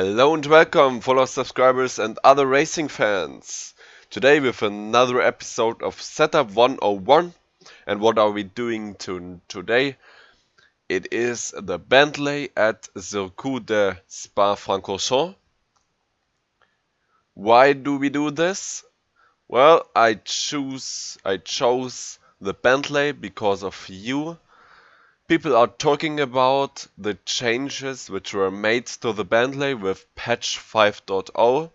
Hello and welcome, fellow subscribers and other racing fans. Today with another episode of Setup 101. And what are we doing today? It is the Bentley at Circuit de Spa-Francorchamps. Why do we do this? Well, I chose the Bentley because of you. People are talking about the changes which were made to the Bentley with patch 5.0.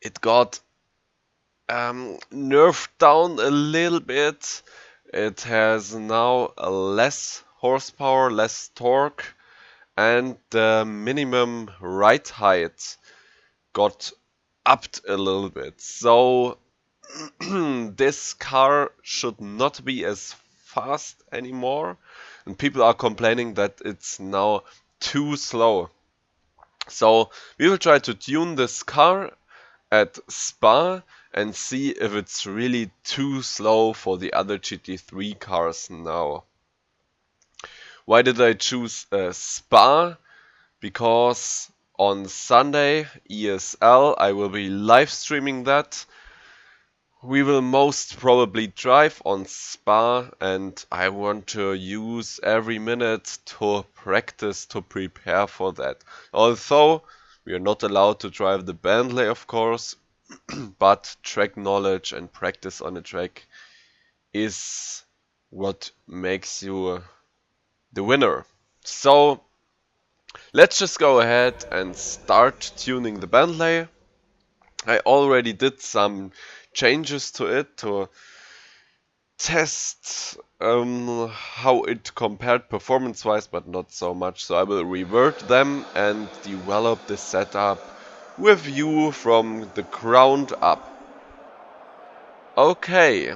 It got nerfed down a little bit. It has now less horsepower, less torque, and the minimum ride height got upped a little bit. So this car should not be as fast anymore, and people are complaining that it's now too slow. So we will try to tune this car at Spa and see if it's really too slow for the other GT3 cars now. Why did I choose Spa? Because on Sunday, ESL, I will be live streaming that. We will most probably drive on Spa, and I want to use every minute to practice, to prepare for that. Although we are not allowed to drive the Bentley, of course, but track knowledge and practice on the track is what makes you the winner. So let's just go ahead and start tuning the Bentley. I already did some changes to it to test how it compared performance-wise, but not so much. So I will revert them and develop the setup with you from the ground up. Okay,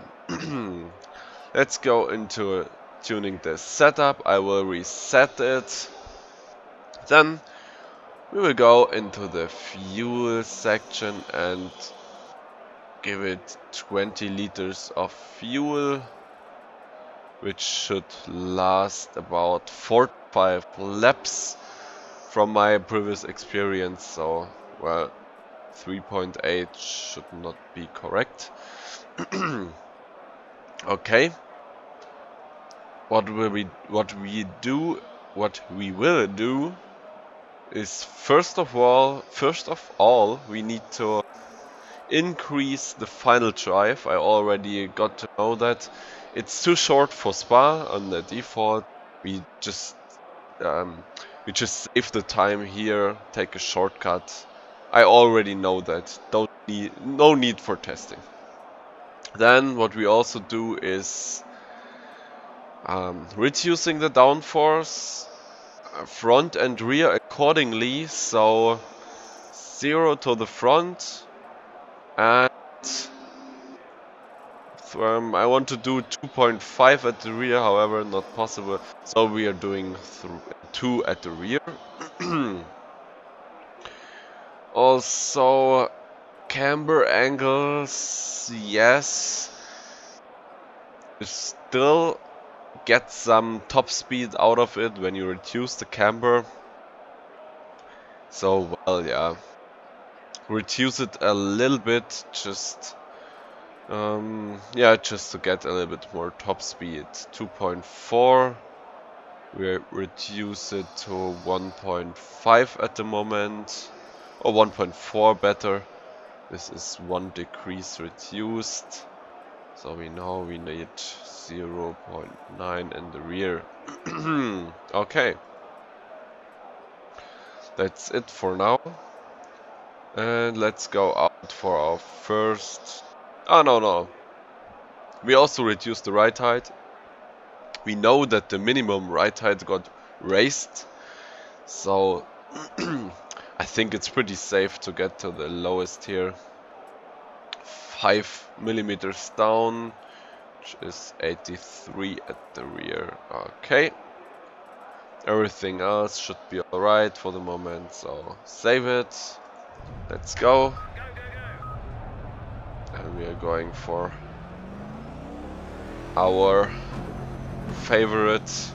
let's go into tuning the setup. I will reset it. Then we will go into the fuel section and give it 20 liters of fuel, which should last about 4-5 laps from my previous experience. So, well, 3.8 should not be correct. Okay. What we will do is first of all we need to increase the final drive. I already got to know that it's too short for Spa on the default. We just save the time here, take a shortcut. I already know that. No need for testing. Then what we also do is reducing the downforce, front and rear accordingly. So 0 to the front, and I want to do 2.5 at the rear, however not possible, so we are doing 2 at the rear. Also camber angles, yes, you still get some top speed out of it when you reduce the camber. So well, yeah, reduce it a little bit, just just to get a little bit more top speed. 2.4, we reduce it to 1.5 at the moment, or 1.4 better. This is 1 decrease reduced, so we know we need 0.9 in the rear. Okay, that's it for now, and let's go out for our first. Oh, no. We also reduced the ride height. We know that the minimum ride height got raised. So I think it's pretty safe to get to the lowest here. 5 millimeters down, which is 83 at the rear. Okay. Everything else should be alright for the moment. So save it. Let's go. And we are going for our favorite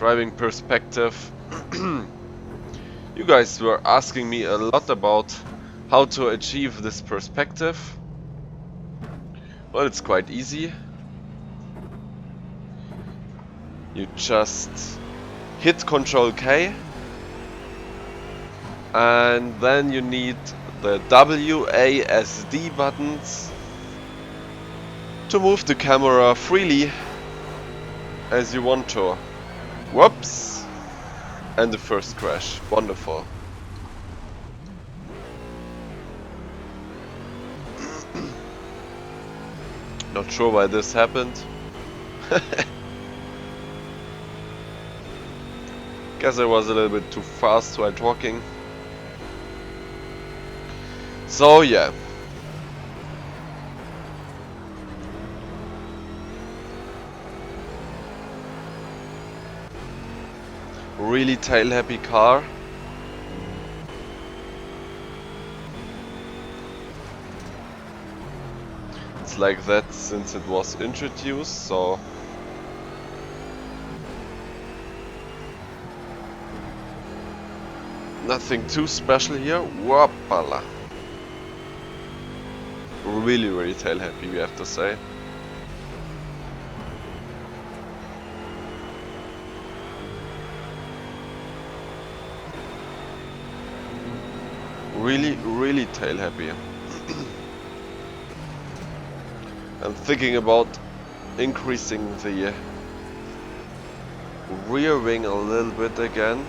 Driving perspective. You guys were asking me a lot about how to achieve this perspective. Well, it's quite easy. You just hit Control K, and then you need the WASD buttons to move the camera freely as you want to. Whoops! And the first crash. Wonderful. Not sure why this happened. Guess I was a little bit too fast while talking. So yeah. Really tail happy car. It's like that since it was introduced, so nothing too special here. Whoopala. Really tail happy, we have to say. Really tail happy. I'm thinking about increasing the rear wing a little bit again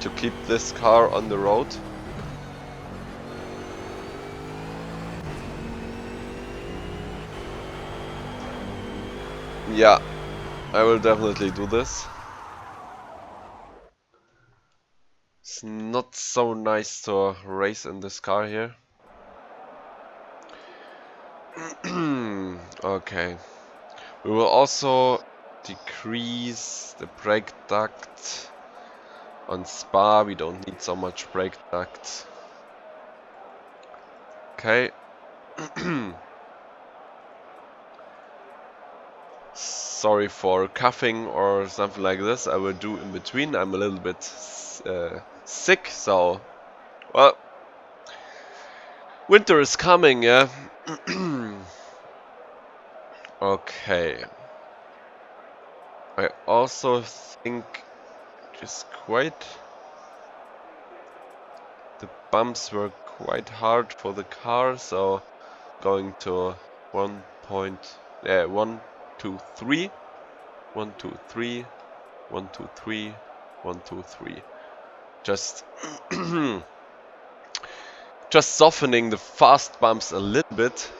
to keep this car on the road. Yeah, I will definitely do this. It's not so nice to race in this car here. Okay. We will also decrease the brake duct. On Spa we don't need so much brake duct. Okay. Sorry for coughing or something like this. I will do in between. I'm a little bit sick, so well, winter is coming, yeah. Okay. I also think just the bumps were quite hard for the car, so going to 1 2 3 1 2 3 1 2 3 1 2 3. Just just softening the fast bumps a little bit,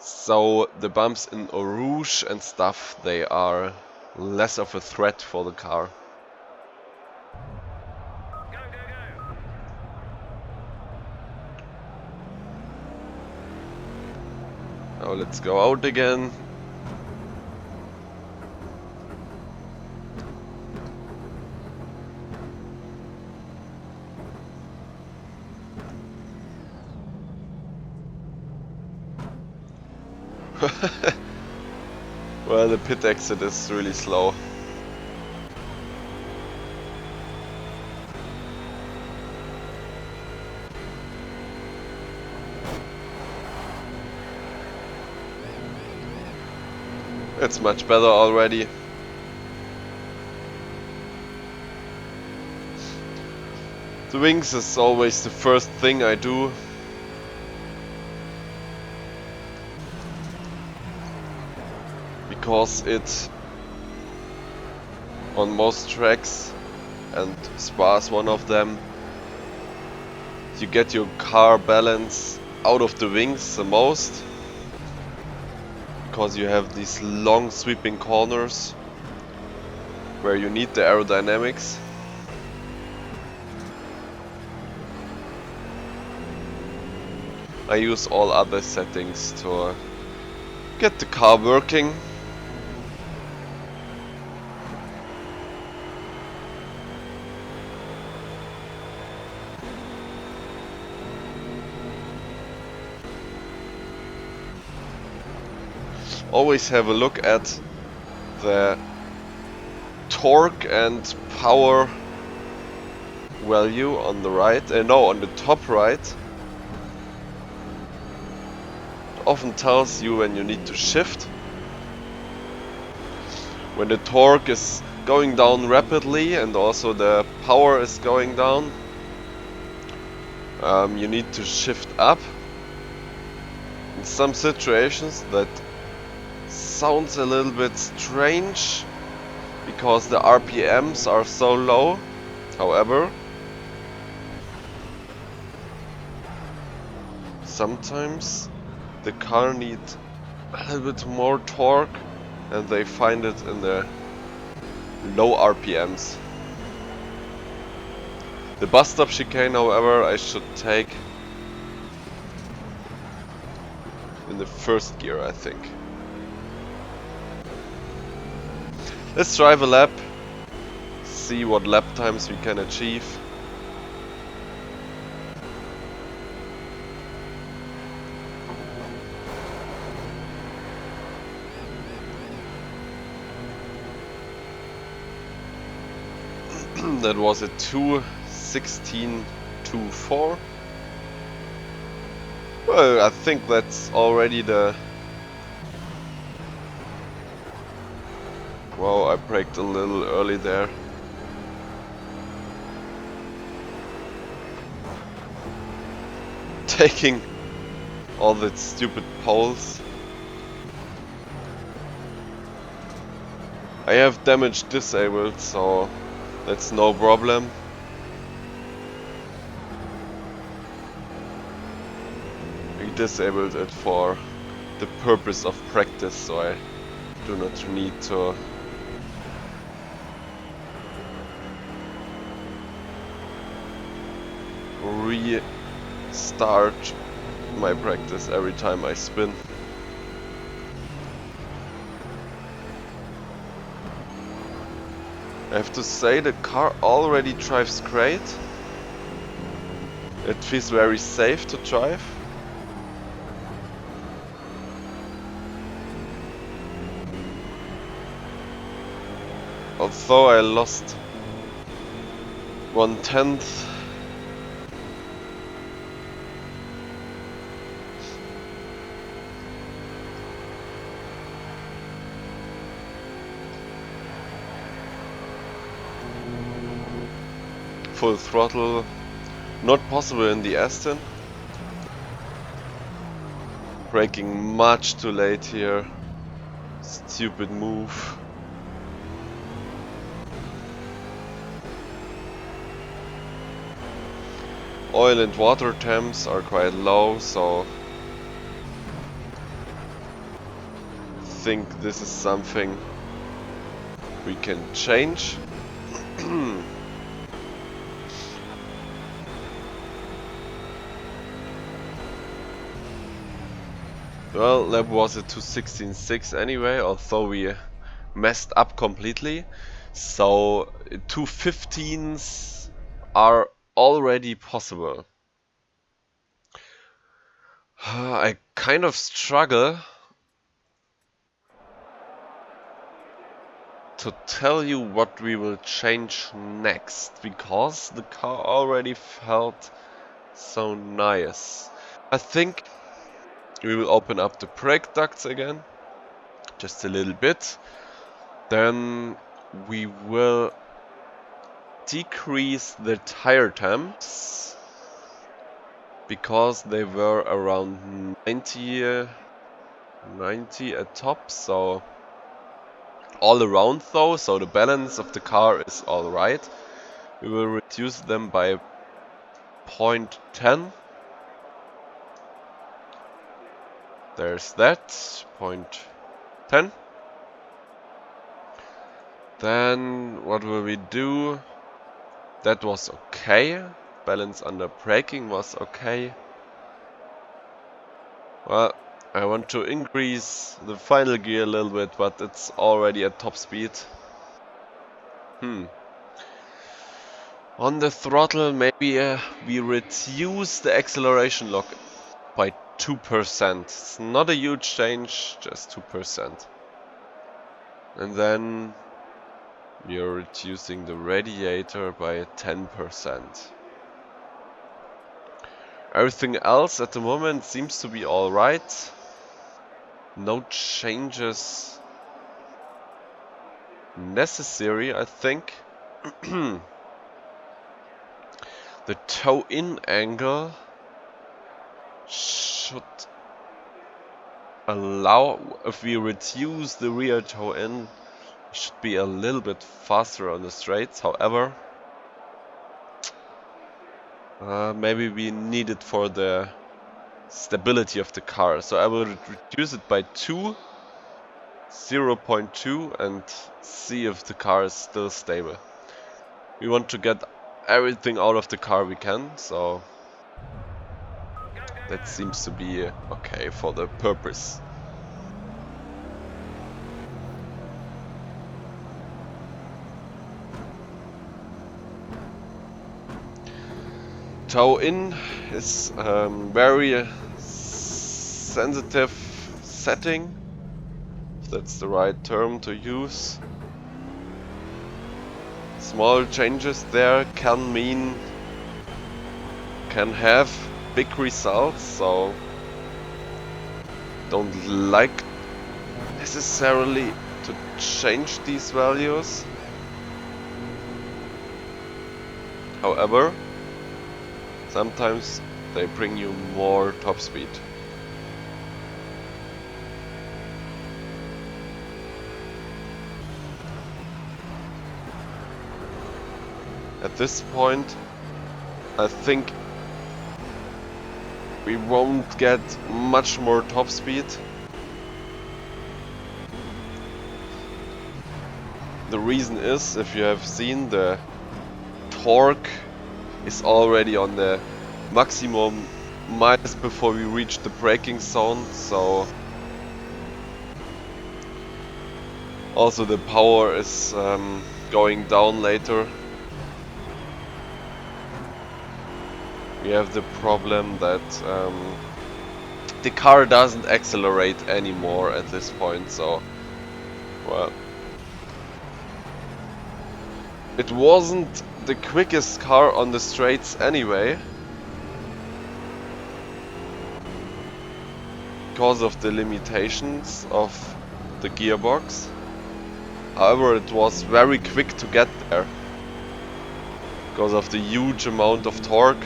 so the bumps in Eau Rouge and stuff, they are less of a threat for the car. Now let's go out again. Well, the pit exit is really slow. It's much better already. The wings is always the first thing I do. Because it, on most tracks, and Spa's one of them, you get your car balance out of the wings the most. Because you have these long sweeping corners where you need the aerodynamics. I use all other settings to get the car working. Always have a look at the torque and power value on the right, no, on the top right, often tells you when you need to shift. When the torque is going down rapidly and also the power is going down, you need to shift up. In some situations that sounds a little bit strange because the RPMs are so low. However, sometimes the car needs a little bit more torque and they find it in the low RPMs. The bus stop chicane, however, I should take in the first gear, I think. Let's drive a lap, see what lap times we can achieve. That was a 2:16.24. Well, I think that's already the... Wow, I braked a little early there. Taking all the stupid poles. I have damage disabled, so that's no problem. We disabled it for the purpose of practice, so I do not need to restart my practice every time I spin. I have to say the car already drives great. It feels very safe to drive. Although I lost 1/10. Full throttle, not possible in the Aston. Braking much too late here. Stupid move. Oil and water temps are quite low, so I think this is something we can change. Well, that was a 2:16.6 anyway, although we messed up completely. So 2:15s are already possible. I kind of struggle to tell you what we will change next, because the car already felt so nice. I think we will open up the brake ducts again, just a little bit. Then we will decrease the tire temps, because they were around 90 at top, so all around though, so the balance of the car is alright. We will reduce them by 0.10. There's that, 0.10. Then what will we do? That was okay. Balance under braking was okay. Well, I want to increase the final gear a little bit, but it's already at top speed. On the throttle, maybe we reduce the acceleration lock by 2%. It's not a huge change, just 2%. And then We are reducing the radiator by 10%. Everything else at the moment seems to be alright. No changes necessary, I think. The toe-in angle should allow, if we reduce the rear toe-in, should be a little bit faster on the straights. However, maybe we need it for the stability of the car. So I will reduce it by 0.2 and see if the car is still stable. We want to get everything out of the car we can, so that seems to be okay for the purpose. Toe in is very sensitive setting, if that's the right term to use. Small changes there can have big results, so don't like necessarily to change these values. However, sometimes they bring you more top speed. At this point, I think we won't get much more top speed. The reason is, if you have seen, the torque is already on the maximum miles before we reach the braking zone, so also the power is going down later. We have the problem that the car doesn't accelerate anymore at this point, so well, it wasn't the quickest car on the straights anyway, because of the limitations of the gearbox. However, it was very quick to get there because of the huge amount of torque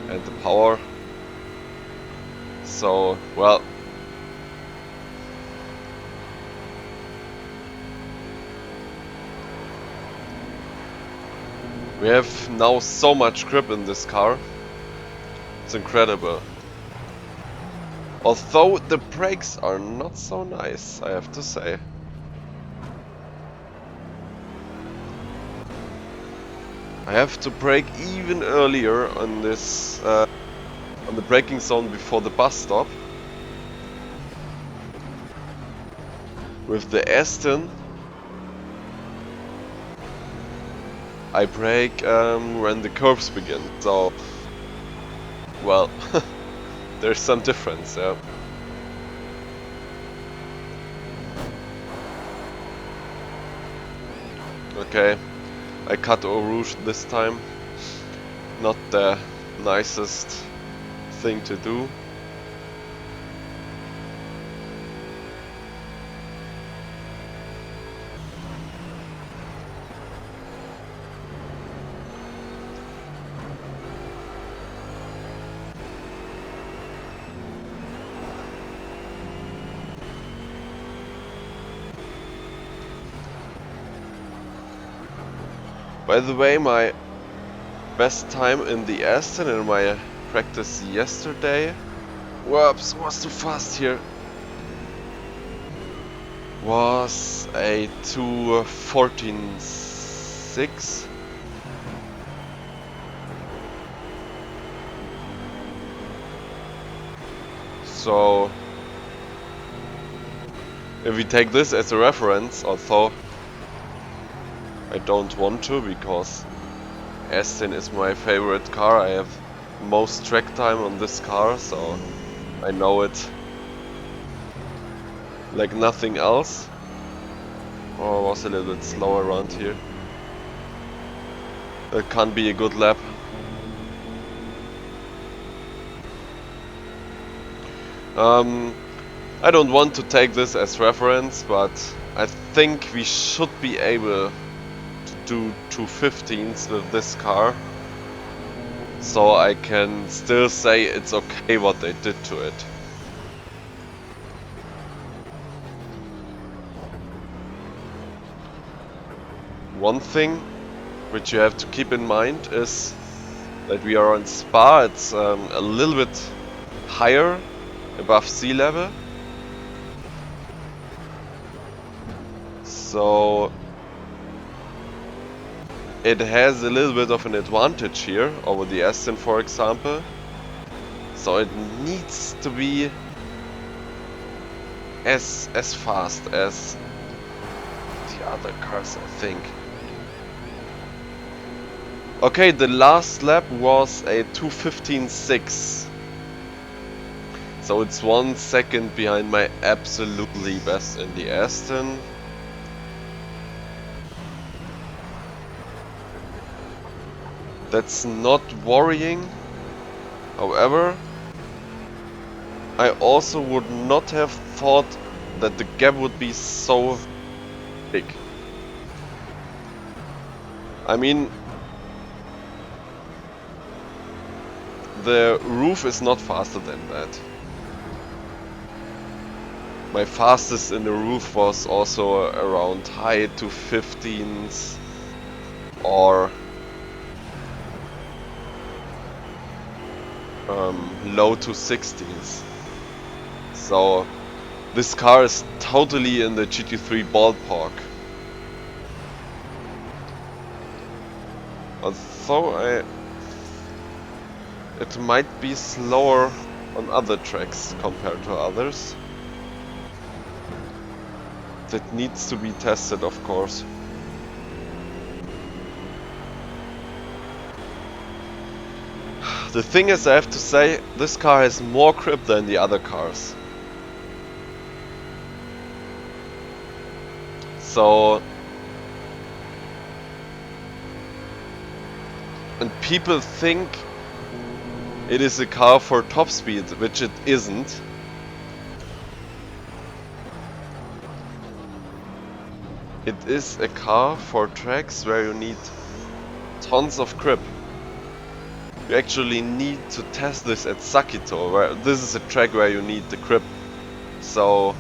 and the power. So, well, we have now so much grip in this car. It's incredible. Although the brakes are not so nice, I have to say. I have to brake even earlier on this on the braking zone before the bus stop. With the Aston, I brake when the curves begin. So, well, there's some difference, yeah. Okay, I cut Eau Rouge this time. Not the nicest thing to do. By the way, my best time in the Aston in my practice yesterday, whoops, was too fast here, was a 2:14.6. So if we take this as a reference, although I don't want to, because Aston is my favorite car. I have most track time on this car, so I know it like nothing else. Oh, I was a little bit slow around here. That can't be a good lap. I don't want to take this as reference, but I think we should be able to do 215s with this car. So I can still say it's okay what they did to it. One thing which you have to keep in mind is that we are on Spa. It's a little bit higher above sea level. So it has a little bit of an advantage here over the Aston, for example. So it needs to be as fast as the other cars, I think. Okay, the last lap was a 2:15.6. So it's 1 second behind my absolutely best in the Aston. That's not worrying. However, I also would not have thought that the gap would be so big. I mean, the roof is not faster than that. My fastest in the roof was also around high 2:15s or low 2:16s. So this car is totally in the GT3 ballpark. Although it might be slower on other tracks compared to others. That needs to be tested, of course. The thing is, I have to say, this car has more grip than the other cars. So... and people think it is a car for top speed, which it isn't. It is a car for tracks where you need tons of grip. You actually need to test this at Sakito, where this is a track where you need the grip. So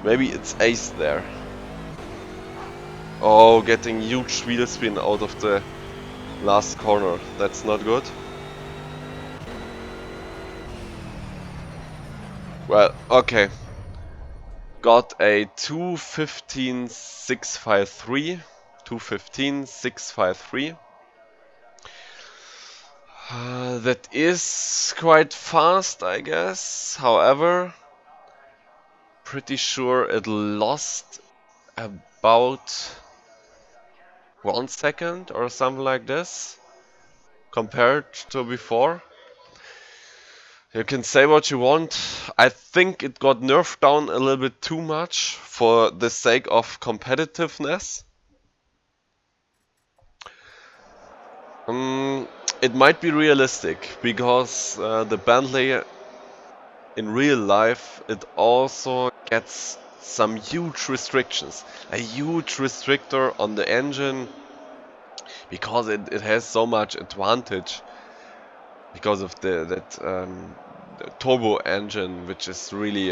maybe it's ace there. Oh, getting huge wheel spin out of the last corner. That's not good. Well, okay. Got a 2:15.653. 2:15.653. That is quite fast, I guess. However, pretty sure it lost about 1 second or something like this compared to before. You can say what you want. I think it got nerfed down a little bit too much for the sake of competitiveness. It might be realistic because the Bentley in real life, it also gets some huge restrictions. A huge restrictor on the engine because it has so much advantage because of the turbo engine, which is really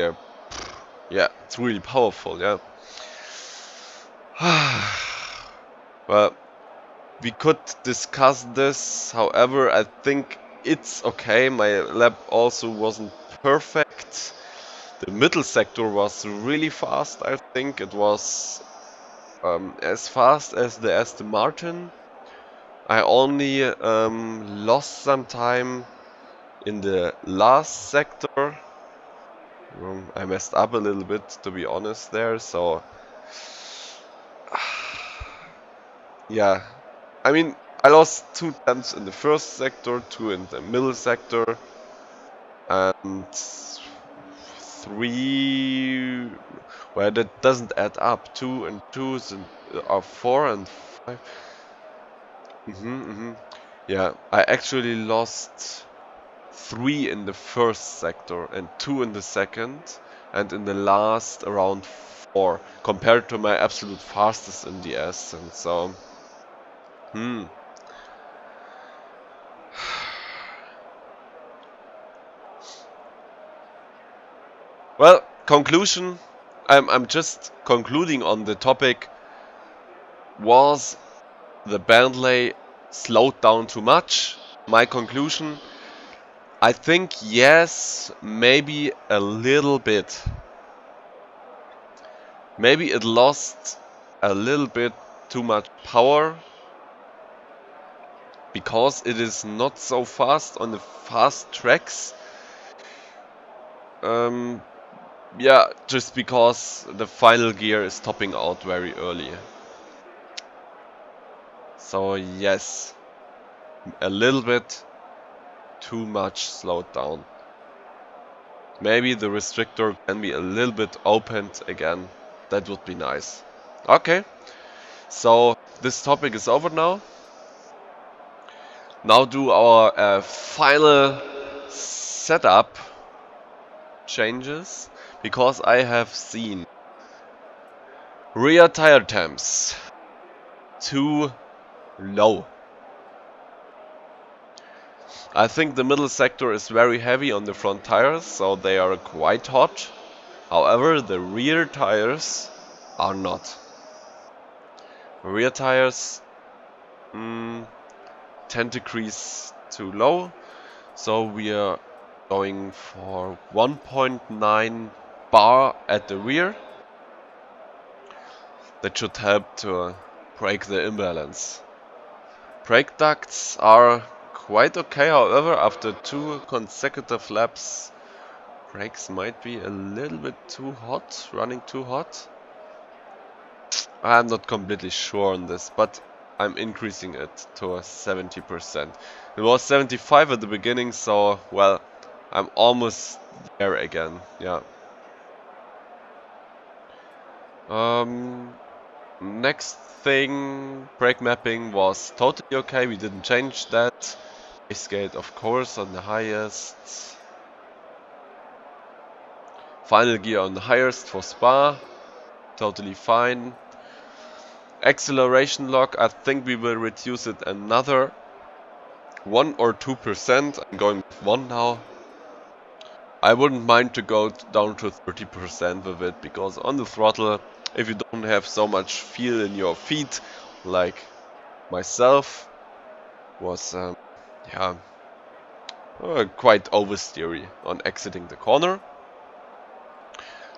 yeah, it's really powerful. Yeah. Well, we could discuss this. However, I think it's okay. My lap also wasn't perfect. The middle sector was really fast. I think it was as fast as the Aston Martin. I only lost some time in the last sector. I messed up a little bit, to be honest, there. So yeah, I mean, I lost 2 tenths in the first sector, 2 in the middle sector, and 3. Well, that doesn't add up. 2 and 2 are 4 and 5. Yeah, I actually lost 3 in the first sector and 2 in the second, and in the last around 4, compared to my absolute fastest in the S. And so, well, conclusion. I'm just concluding on the topic. Was the Bentley slowed down too much? My conclusion, I think yes, maybe a little bit. Maybe it lost a little bit too much power because it is not so fast on the fast tracks. Yeah, just because the final gear is topping out very early. So yes, a little bit too much slowed down. Maybe the restrictor can be a little bit opened again. That would be nice. Okay, so this topic is over now. Now do our final setup changes, because I have seen rear tire temps too low. I think the middle sector is very heavy on the front tires, so they are quite hot. However, the rear tires are not. Rear tires 10 degrees too low, so we are going for 1.9 bar at the rear. That should help to break the imbalance. Brake ducts are quite okay, however, after 2 consecutive laps, brakes might be a little bit too hot, running too hot. I'm not completely sure on this, but I'm increasing it to 70%. It was 75 at the beginning, so, well, I'm almost there again, yeah. Next thing, brake mapping was totally okay, we didn't change that. Base gate, of course, on the highest. Final gear on the highest for Spa, totally fine. Acceleration lock, I think we will reduce it another 1 or 2%. I'm going with 1 now. I wouldn't mind to go down to 30% with it, because on the throttle, if you don't have so much feel in your feet, like myself, was yeah, quite oversteery on exiting the corner.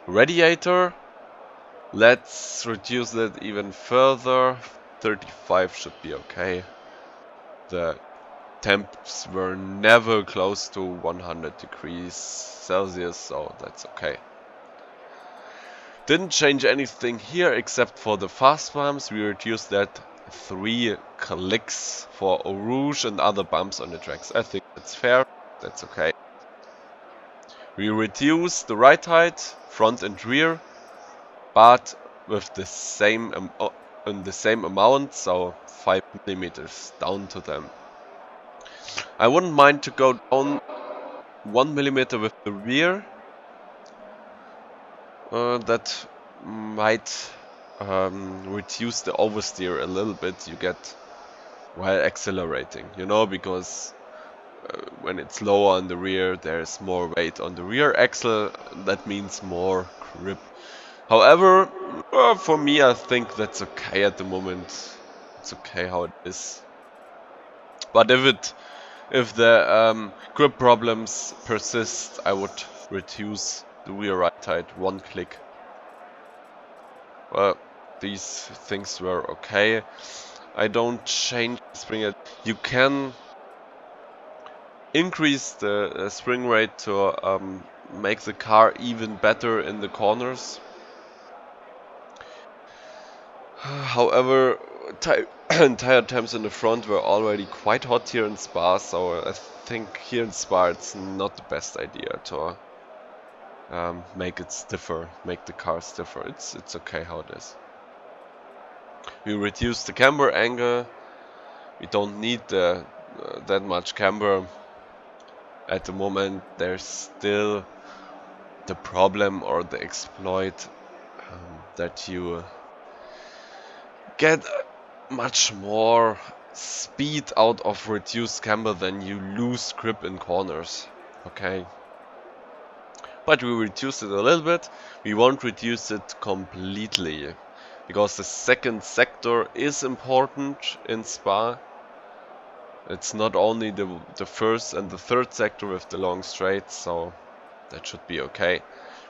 Radiator, let's reduce that even further. 35 should be okay. The temps were never close to 100 degrees Celsius, so that's okay. Didn't change anything here except for the fast bumps. We reduced that 3 clicks for Eau Rouge and other bumps on the tracks. I think that's fair, that's okay. We reduced the ride height, front and rear, but with the same amount, so 5 millimeters down to them. I wouldn't mind to go down 1 millimeter with the rear. That might reduce the oversteer a little bit you get while accelerating, you know, because when it's lower on the rear, there's more weight on the rear axle. That means more grip. However, for me, I think that's okay at the moment. It's okay how it is. But if the grip problems persist, I would reduce the rear right height 1 click. Well, these things were okay. I don't change the spring. You can increase the spring rate to make the car even better in the corners. However, tire temps in the front were already quite hot here in Spa, so I think here in Spa it's not the best idea to make it stiffer, make the car stiffer. It's okay how it is. We reduce the camber angle. We don't need that much camber. At the moment, there's still the problem or the exploit that you get much more speed out of reduced camber than you lose grip in corners. Okay. But we reduce it a little bit. We won't reduce it completely, because the second sector is important in Spa. It's not only the first and the third sector with the long straights, so that should be okay.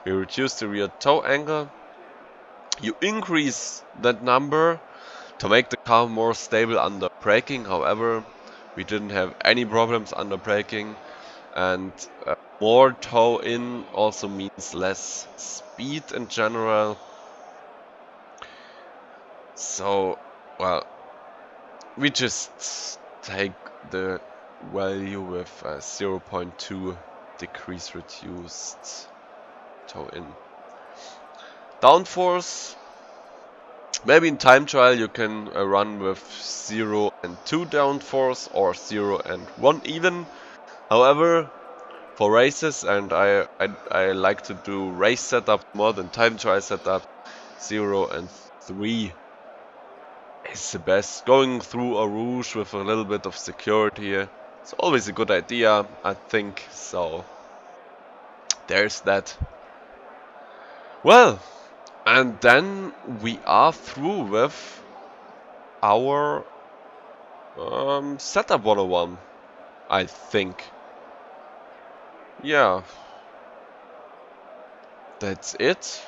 We reduce the rear toe angle. You increase that number to make the car more stable under braking. However, we didn't have any problems under braking, and more toe in also means less speed in general. So, well, we just take the value with 0.2 decrease reduced toe in. Downforce, maybe in time trial you can run with 0 and 2 downforce or 0 and 1 even. However, for races, and I like to do race setup more than time trial setup, 0 and 3 is the best. Going through a rouge with a little bit of security, it's always a good idea, I think, so there's that. Well, and then we are through with our setup 101, I think. Yeah, that's it.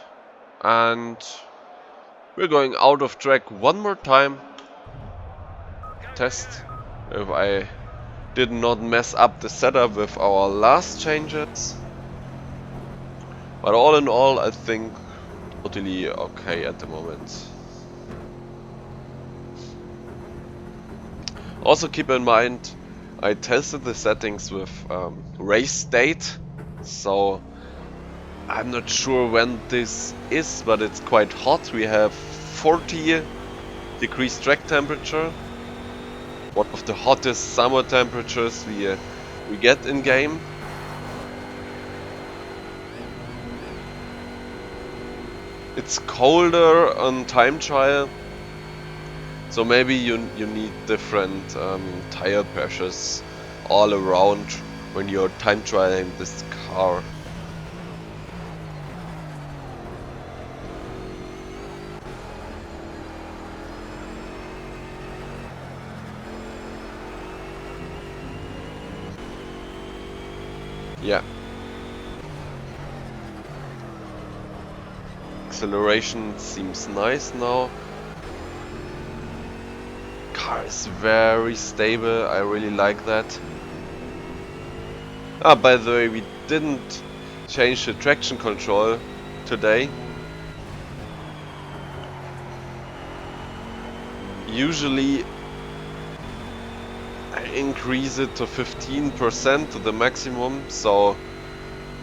And we're going out of track one more time. Test if I did not mess up the setup with our last changes. But all in all, I think totally okay at the moment. Also keep in mind, I tested the settings with race date, so I'm not sure when this is, but it's quite hot. We have 40 degrees track temperature, one of the hottest summer temperatures we get in game. It's colder on time trial, so maybe you need different tire pressures all around when you're time trialing this car. Yeah. Acceleration seems nice now. Car is very stable, I really like that. Ah, by the way, we didn't change the traction control today. Usually I increase it to 15% to the maximum, so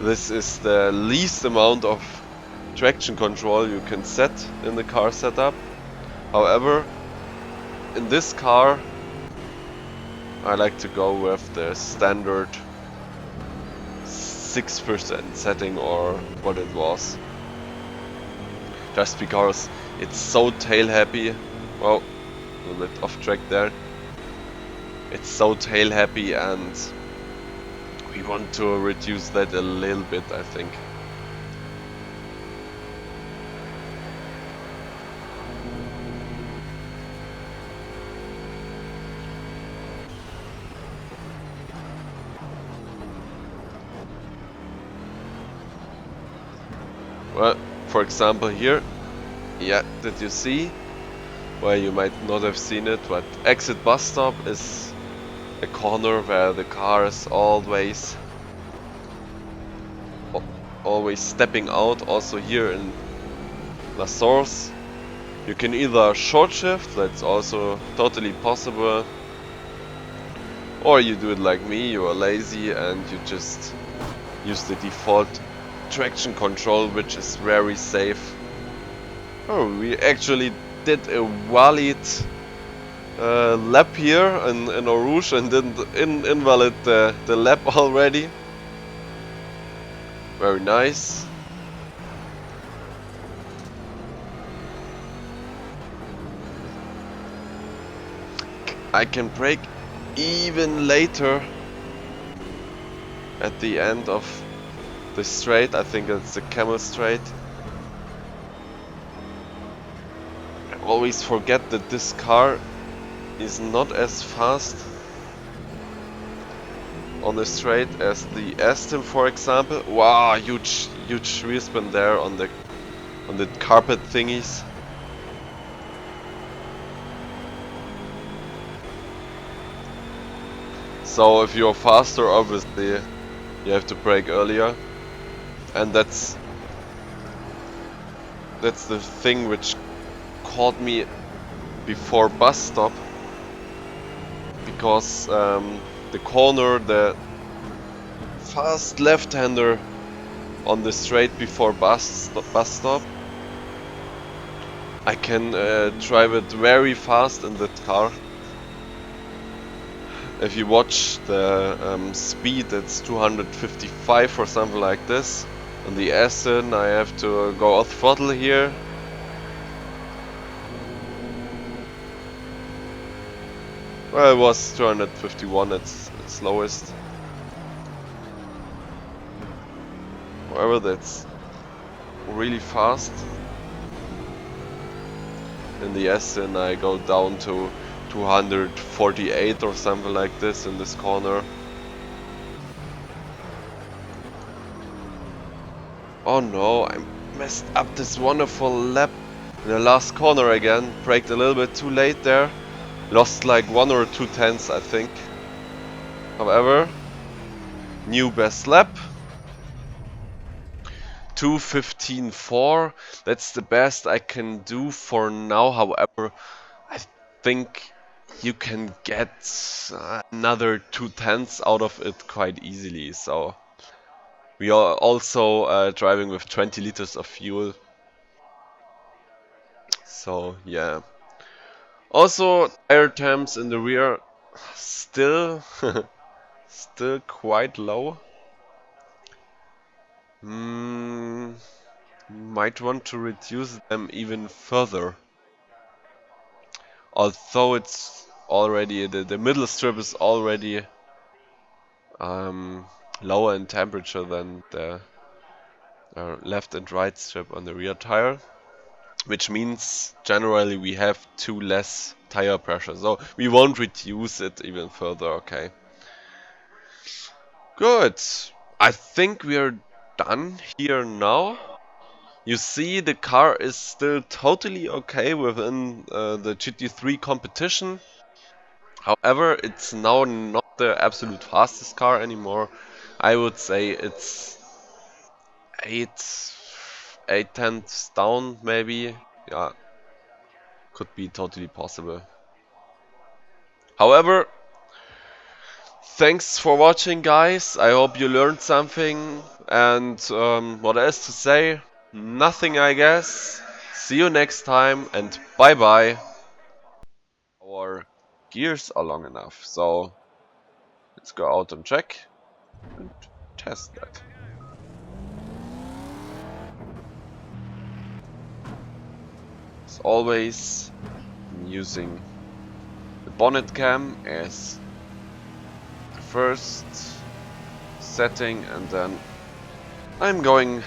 this is the least amount of traction control you can set in the car setup. However, in this car I like to go with the standard 6% setting, or what it was, just because it's so tail happy. Well, a little bit off track there. It's so tail happy and we want to reduce that a little bit, I think. Well, for example here, yeah, did you see? Well, you might not have seen it, but exit bus stop is a corner where the car is always stepping out. Also here in La Source, you can either short shift, that's also totally possible, or you do it like me, you are lazy and you just use the default traction control, which is very safe. Oh, we actually did a valid lap here in Eau Rouge and didn't invalid the lap already. Very nice. I can brake even later at the end of the straight. I think it's the Camel Straight. I always forget that this car is not as fast on the straight as the Aston, for example. Wow, huge rear spin there on the carpet thingies. So if you're faster, obviously you have to brake earlier, and that's the thing which caught me before bus stop, because the corner, the fast left-hander on the straight before bus stop, I can drive it very fast in that car. If you watch the speed, it's 255 or something like this. On the Aston, I have to go off throttle here. Well, it was 251 at its lowest. However, that's really fast. In the Aston, I go down to 248 or something like this in this corner. Oh no, I messed up this wonderful lap in the last corner again. Braked a little bit too late there. Lost like 1 or 2 tenths, I think. However, new best lap. 2:15.4. That's the best I can do for now. However, I think you can get another 2 tenths out of it quite easily. So we are also driving with 20 liters of fuel. So yeah. Also, tire temps in the rear still still quite low. Might want to reduce them even further. Although it's already the middle strip is already lower in temperature than the left and right strip on the rear tire, which means generally we have 2 less tire pressure, so we won't reduce it even further. Okay, good. I think we are done here now. You see, the car is still totally okay within the GT3 competition. However, it's now not the absolute fastest car anymore. I would say it's 8 tenths down, maybe. Yeah, could be totally possible. However, thanks for watching, guys. I hope you learned something. And what else to say? Nothing, I guess. See you next time, and bye bye. Our gears are long enough, so let's go out and check and test that. As always, I'm using the bonnet cam as the first setting, and then I'm going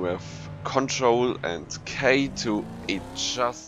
with Control and K to adjust